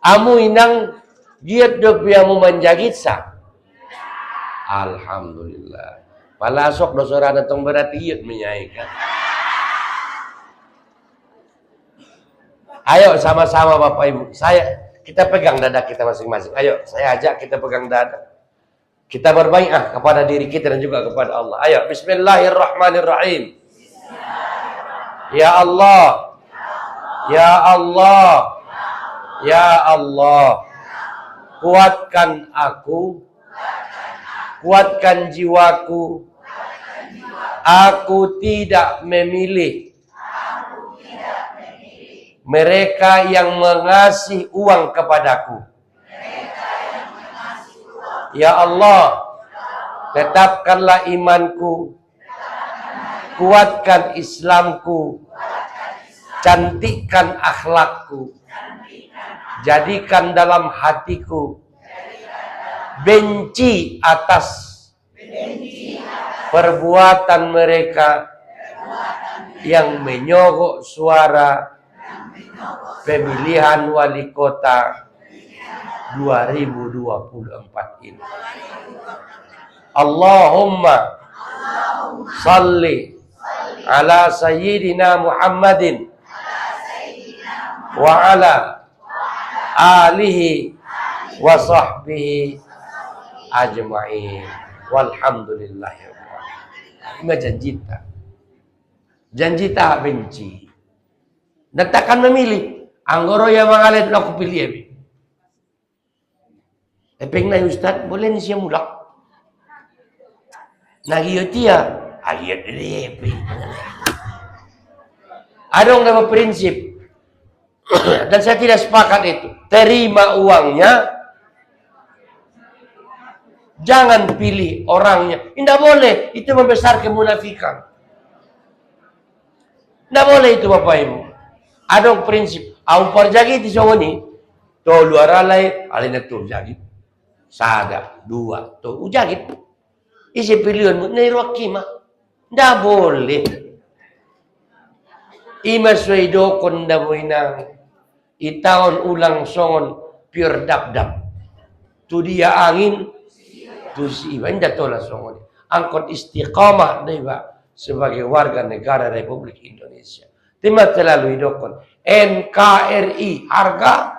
Amu inang giat dopiamu menjagit sa. Alhamdulillah. Palasok dosora datang berarti giat menyaikan. Ayo sama-sama Bapak Ibu. Kita pegang dada kita masing-masing. Ayo saya ajak kita pegang dada. Kita berbaikat kepada diri kita dan juga kepada Allah. Ayo, bismillahirrahmanirrahim. Ya Allah. Ya Allah. Ya Allah. Kuatkan aku. Kuatkan jiwaku. Aku tidak memilih mereka yang mengasih uang kepadaku. Ya Allah, tetapkanlah imanku, kuatkan Islamku, cantikkan akhlakku, jadikan dalam hatiku benci atas perbuatan mereka yang menyogok suara pemilihan wali kota 2024 ini. Allahumma salli ala sayyidina Muhammadin wa ala alihi wa sahbihi ajma'in. Walhamdulillahi rabbil alamin. Ini janji tak benci. Dan takkan memilih. Anggoro yang mengalir aku pilih ya. Epeng na Ustaz, boleh ni siya mulak. Nagiyot dia. Agiyot dia. Ada orang prinsip. Dan saya tidak sepakat itu. Terima uangnya. Jangan pilih orangnya. Tidak boleh. Itu membesar kemunafikan. Tidak boleh itu Bapak Ibu. Ada prinsip. Ang parjagi di sawani. To luar alay. Alay na to jagi. Sada, dua, to ujagit. Isi pilihan mo, nairwaki ma. Nda boleh. Ima swaydo kon da mo inang itaon ulang songon pure dap-dap. Tu dia angin, tu si indah tola songoni. Angkot istiqamah deba sebagai warga negara Republik Indonesia. Tema terlalu hidupkan. NKRI, harga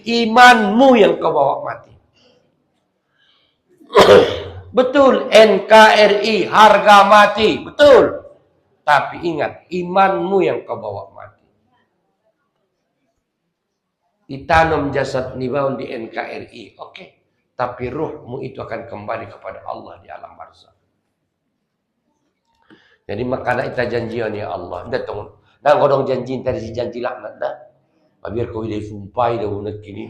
imanmu yang kau bawa mati. Betul, NKRI, harga mati. Betul. Tapi ingat, imanmu yang kau bawa mati. Ditanam jasad nibaun di NKRI, oke. Tapi ruhmu itu akan kembali kepada Allah di alam barzakh. Jadi makanya kita janjian ya Allah. Datang, dan kodong janji tadi si janji laknat dah. Biar kau dia sumpah dah unek kini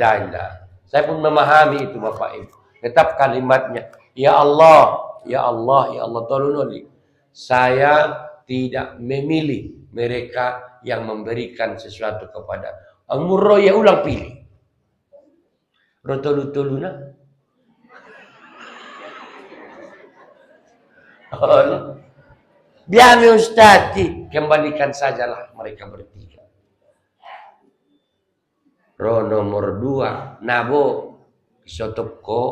dah. Saya pun memahami itu Bapak Ibu. Tetap kalimatnya, ya Allah, ya Allah, ya Allah, tolong oli. Saya tidak memilih mereka yang memberikan sesuatu kepada Amurro ya ulang pilih. Rotolu-toluna. Biar Ustaz, kembalikan sajalah mereka bertiga. Roh nomor 2, nabo isotopko.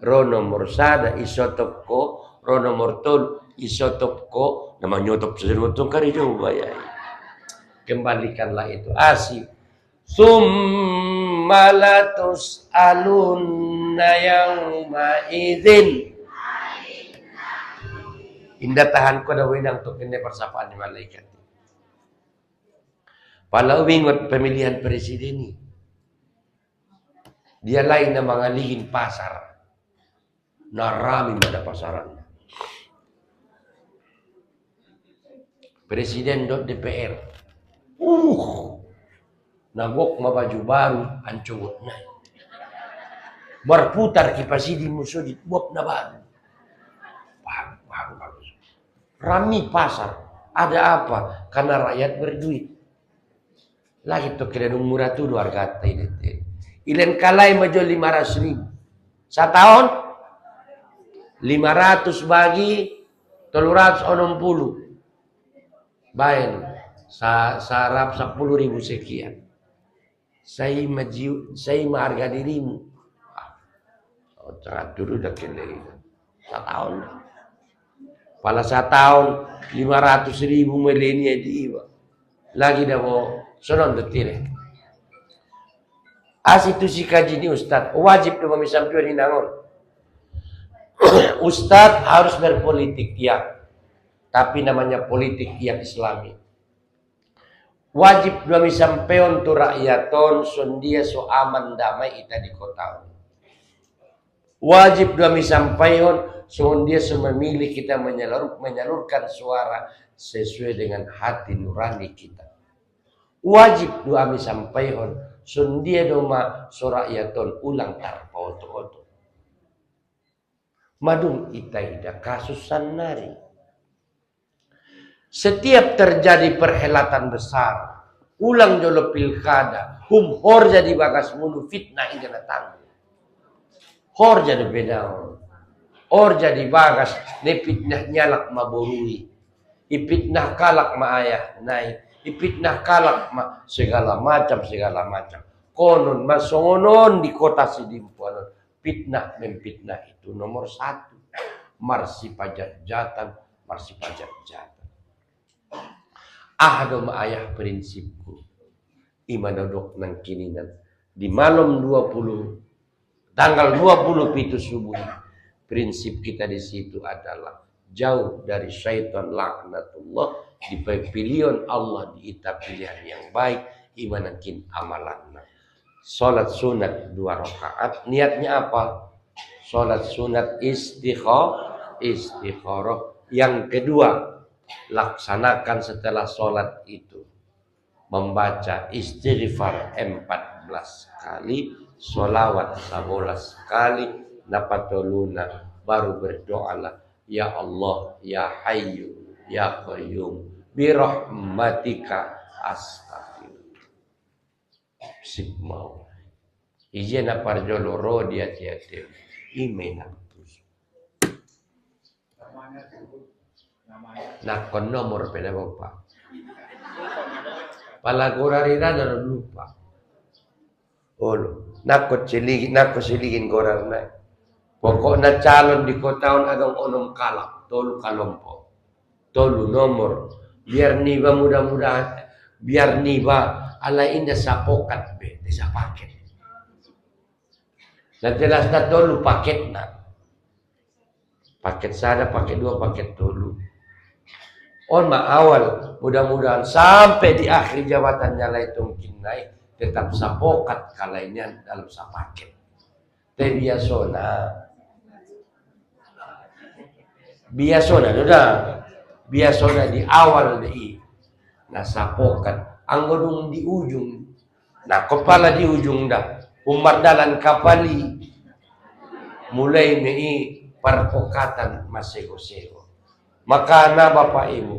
Roh nomor 1 isotopko. Roh nomor 3 isotopko. Nama nyotop sesuatu kari coba ya. Kembalikanlah itu asih. Summa latus alunna yauma idzin. Indah tahan ko daw inang to kene persapaan ni malaikat. Pala wingot pemilihan presiden ni. Dia lain na mangalihin pasar. Narami pada pasaran. Presiden DPR. Nagok mabaju baru ancungot na. Berputar kipas di musuh di buap na baru. Bagus. Rami pasar. Ada apa? Karena rakyat berduit. Lagi to kira murah tu luar kata ini. Ilen kalai majo 500.000. Setahun 500 bagi 360. Baik. Sarap 10.000 sekian. Saya mengharga dirimu. Sangat dulu dah kena itu. Setahun. Pala setahun 500.000 milenia diiba. Lagi dah mau sonon detil. Itu si kaji ni Ustaz. Wajib tu memisampion hinangon. Ustaz harus berpolitik ya. Tapi namanya politik yang Islami. Wajib dua misampeon tu rakyaton sondia so aman damai ita di kota. Wajib dua misampeon sondia so memilih kita menyalurkan suara sesuai dengan hati nurani kita. Wajib dua misampeon sondia doma so rakyaton ulang tarpa oto-oto. Madung ita ida kasus sanari. Setiap terjadi perhelatan besar, ulang jolo pilkada, hor jadi bagas mulu fitnah ini datang. Hor jadi bedang, hor jadi bagas, ne fitnah nyalak maborui, ipitnah kalak ma ayah naik, ipitnah kalak ma segala macam. Konon masongonon di kota Sidimpuanon, fitnah memfitnah itu nomor 1, marsi pajak jatan. Ahdo ayah prinsipku. Imanodok nang kininan. Di malam tanggal 20 pitu subuh. Prinsip kita di situ adalah jauh dari syaitan laknatullah. Di pilihan Allah di ita pilihan yang baik. Imanakin amalan. Salat sunat 2 rakaat. Niatnya apa? Salat sunat istikharah. Yang kedua, laksanakan setelah sholat itu membaca istighfar 14 kali, sholawat 11 kali, napatoluna, baru berdoalah ya Allah ya Hayyu ya Qayyum birahmatika astaghfirullah. Sip mau ijena parjolo ro dia tiate imena nah kon nomor peda bapak. Palagurarira dan lupa. Olo, nako siligin korar na. Pokok na calon di kotaon agang onom kalak, tolu kalompo, tolu nomor. Biar niba mudah-mudahan, biar niba ala inda sa pokat be, sa paket. Na jelas na tolu paket na. Paket sada, paket dua, paket tolu. On awal, mudah-mudahan sampai di akhir jabatannya lah itu mungkin naik, tetap sa pokat kalainya dalam sa paket. Te biasona di awal di nasapokan ang gunung di ujung nah kepala di ujung dah umardalan kapali mulai mei perpokatan masego-sego maka na Bapak Ibu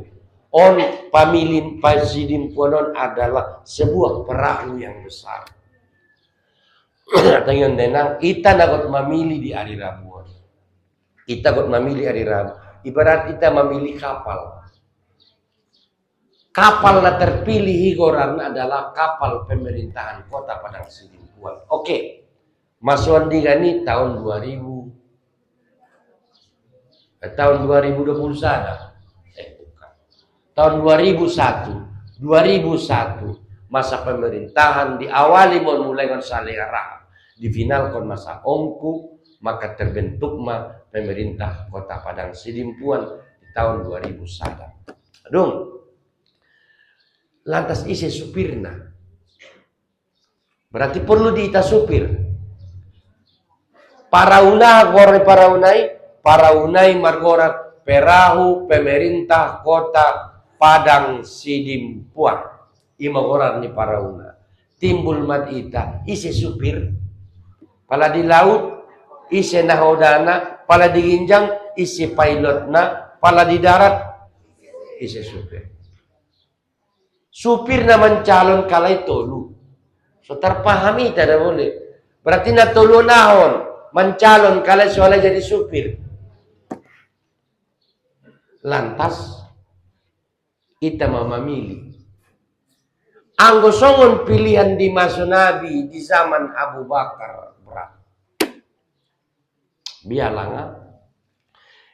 on pamilin Pasidim Puanon adalah sebuah perahu yang besar. Tangan denang kita nakot mamili di hari Rabu. Kita kok memilih hari Rabu. Ibarat kita memilih kapal. Kapal yang terpilih higoran adalah kapal pemerintahan Kota Padang Sidimpuan. Oke. Masuan digani tahun 2000. Tahun 2021. Bukan. Tahun 2001. 2001 masa pemerintahan diawali mulai dengan salera. Di final kon masa ongku maka terbentuk pemerintah Kota Padang Sidimpuan di tahun 2001. Aduh, lantas isi supirna. Berarti perlu diita supir. Para unai margorat perahu pemerintah Kota Padang Sidimpuan. Imagoran ni para una. Timbul mat ita isi supir. Pala di laut isi nahodana, pala di ginjang, isi pilot na, pala di darat, isi supir. Supir naman calon kalay tolu. So terpahami tidak boleh. Berarti na tolu nahon, mencalon kalay soalnya jadi supir. Lantas, kita memilih. Anggosongon pilihan di masa Nabi di zaman Abu Bakar. Biarlah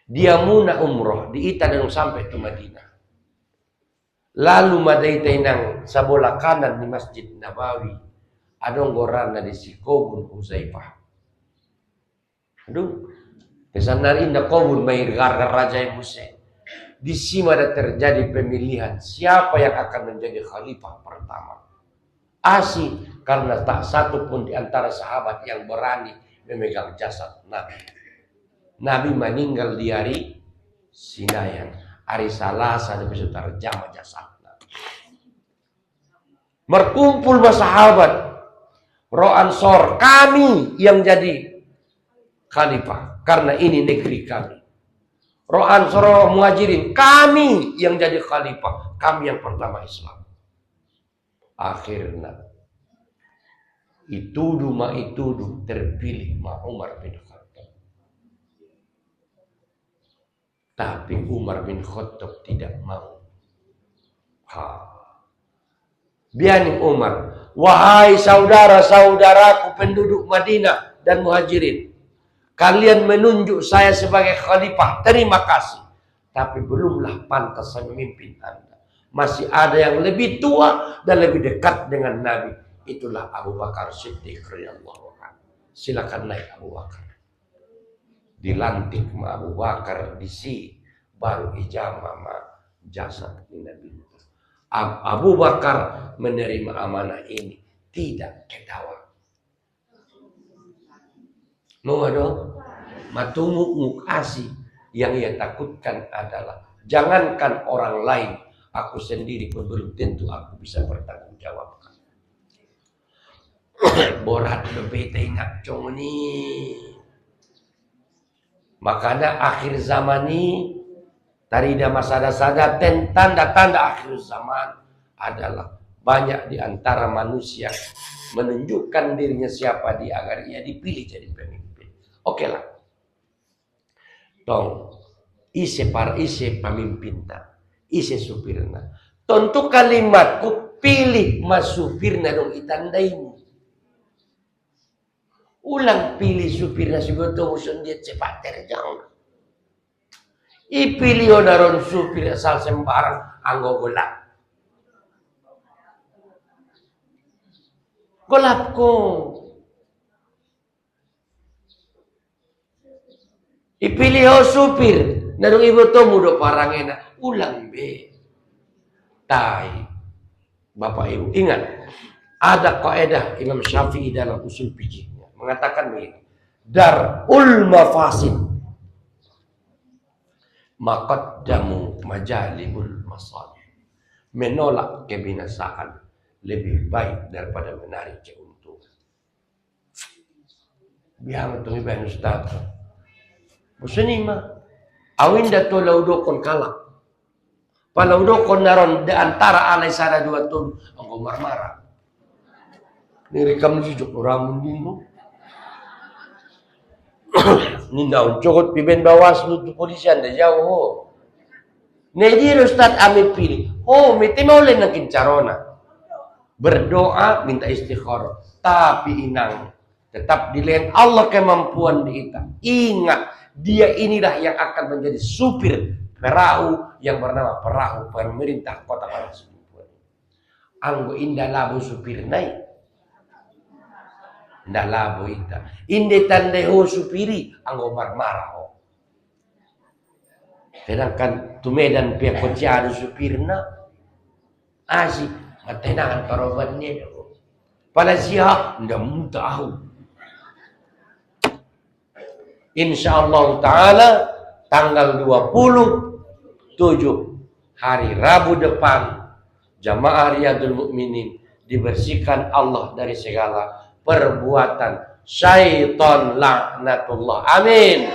dia muna umroh di ita dan sampai ke Madinah. Lalu madaitai nang sa bola kanan di Masjid Nabawi adong gorana di Sikobun Huzaifah. Aduh, kesanarin na kobun may gargar Raja Hussein. Di sini ada terjadi pemilihan siapa yang akan menjadi khalifah pertama. Asik karena tak satu pun di antara sahabat yang berani memegang jasad Nabi. Nabi meninggal di hari Sinayan. Hari Salasa di besok terjamah jasadnya. Berkumpul sahabat. Roh Ansor, kami yang jadi khalifah. Karena ini negeri kami. Roh Ansor, Roh Muhajirin, kami yang jadi khalifah. Kami yang pertama Islam. Akhirnya. Itudu terpilih Umar bin Khattab. Tapi Umar bin Khattab tidak mau. Biarin Umar. Wahai saudara-saudaraku penduduk Madinah dan Muhajirin. Kalian menunjuk saya sebagai khalifah. Terima kasih. Tapi belumlah pantas saya memimpin Anda. Masih ada yang lebih tua dan lebih dekat dengan Nabi. Itulah Abu Bakar Siddiq radhiyallahu anhu. Silakan naik Abu Bakar. Dilantik sama Abu Bakar di baru ijamah sama jasad Nabi. Abu Bakar menerima amanah ini tidak kedawa. Mau dong? Matumuk mukasi yang ia takutkan adalah jangankan orang lain, aku sendiri pun belum tentu aku bisa bertanggung jawabkan. Borat bebete nak congni. Makanya akhir zaman ini tarida masada-sada tanda-tanda akhir zaman adalah banyak di antara manusia menunjukkan dirinya siapa dia agar ia dipilih jadi pemimpin. Oke lah. Tong ise pemimpinna, ise supirna. Tentu kalimatku pilih mas supirna dong itandaimu. Ulang pilih supir nasi goto musun dia cepat terjang. Ipilih odaron supir asal sembarang anggo golap. Golap ko. Ipilih ho supir. Narung ibu to mudo parangena. Ulang be. Tai. Bapak Ibu ingat. Ada kaidah Imam Syafi'i dalam usul fikihnya. Mengatakan begini. Dar'ul mafasid. Maqaddamu majalibul masalih. Menolak kebinasaan lebih baik daripada menarik keuntungan. Biar betul ibu Ustaz. Musenima, awin dato laudo kon kalak. Palaudo kon naron de antara alai sana dua tun anggo marmara. Niri kamu jujuk orang mundingo. Nindaun cokot piben bawas lu polisian de jauh ho. Nejir Ustaz ami pilih. Oh, miti mau lenakin carona. Berdoa minta istikharah. Tapi inang tetap dilain Allah kemampuan di kita. Ingat, dia inilah yang akan menjadi supir perahu yang bernama perahu pemerintah kota Paras. Anggo indah labu supir naik. Indah labu ita. Inde tandeho supiri anggo marmara. Sedangkan tumedan pihak kociado supirna asik matenangan karobannya. Pada siap ndak mau tahu. Insyaallah taala tanggal 27 hari Rabu depan jamaah Riyadul Mukminin dibersihkan Allah dari segala perbuatan syaitan laknatullah. Amin.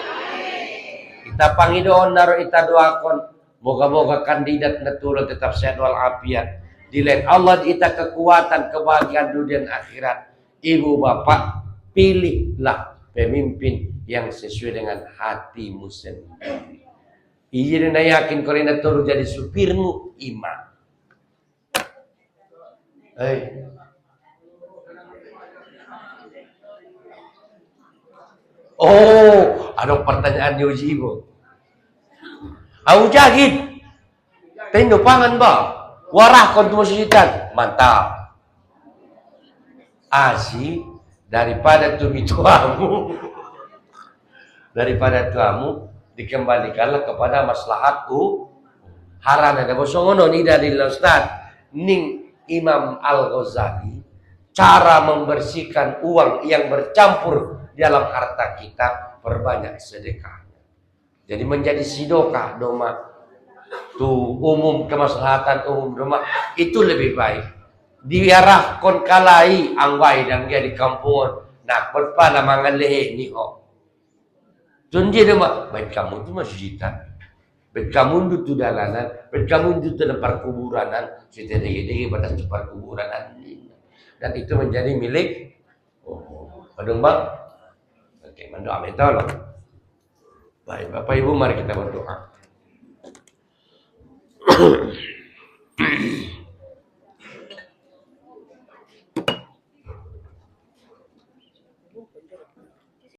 Kita pangidoon naro kita doakon moga-moga kandidat naturul tetap sehat walafiat. Dilain Allah kita kekuatan kebahagiaan dunia dan akhirat. Ibu bapak pilihlah pemimpin yang sesuai dengan hatimu sendiri. Iya dan yakin kalau naturul jadi supirmu iman. Oh, ada pertanyaan di uji ibu. Aku jahit. Tendo pangan ba? Warah kontu masjidan. Mantap. Asi daripada tuamu. Daripada tuamu dikembalikanlah kepada maslahatku. Haran ada bosongono ni dari Ustaz. Ning Imam Al-Ghazali cara membersihkan uang yang bercampur dalam harta kita, perbanyak sedekah. Jadi menjadi sidokah doma tu umum kemaslahatan umum doma itu lebih baik. Diarah kon kalai angwai dan dia di kampung nak pada mangan lehe ni ho. Tunji doma baik kamu tu masjidan. Baik kamu tu dalanan, baik kamu tu tempat kuburanan, kita dege pada tempat kuburanan ini. Dan itu menjadi milik padung bang. Oke, mendoa betul. Baik, Bapak Ibu mari kita berdoa.